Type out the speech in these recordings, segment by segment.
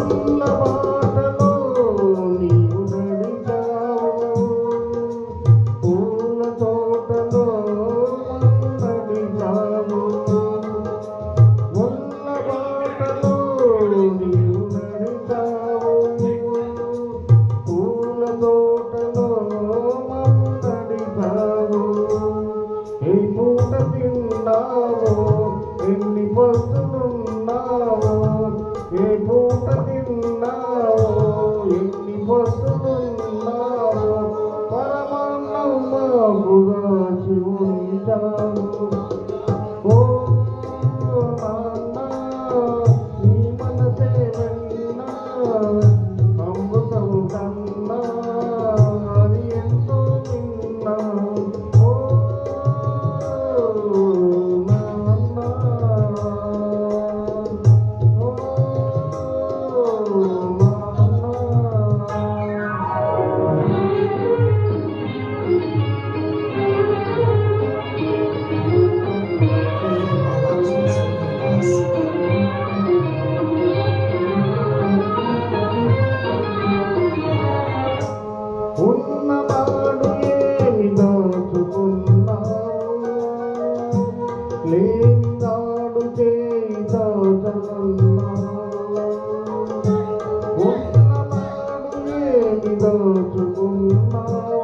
ఉన్న బాటలో నీవు నడిచావు, పూల తోటలో నడిచావు. ఉన్న బాటలో నీవు నడిచావు, పూల తోటలో నడిచావు. ఏ పూట తిన్నావో, ఎన్ని పస్తులున్నావో, ఏ పూట తిన్నావో, ఎన్ని పస్తులున్నావో, పరమాన్నం మాకు దాచి ఉంచావు. ఓ నాన్న, నీ మనసే వెన్నా, అమృతం కన్నా అది ఎంతో విన్నా. ఓ నాన్న, ఓ నాన్న. ఉన్ననాడు ఏమి దాచుకున్నావు, లేనినాడు చేయి దాచనున్నావు. ఉన్ననాడు ఏమి దాచుకున్నావు,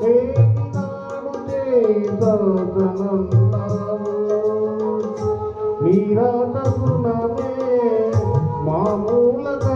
లేనినాడు చేయి దాచనున్నావు. నీరాట గుణమే మామూలగా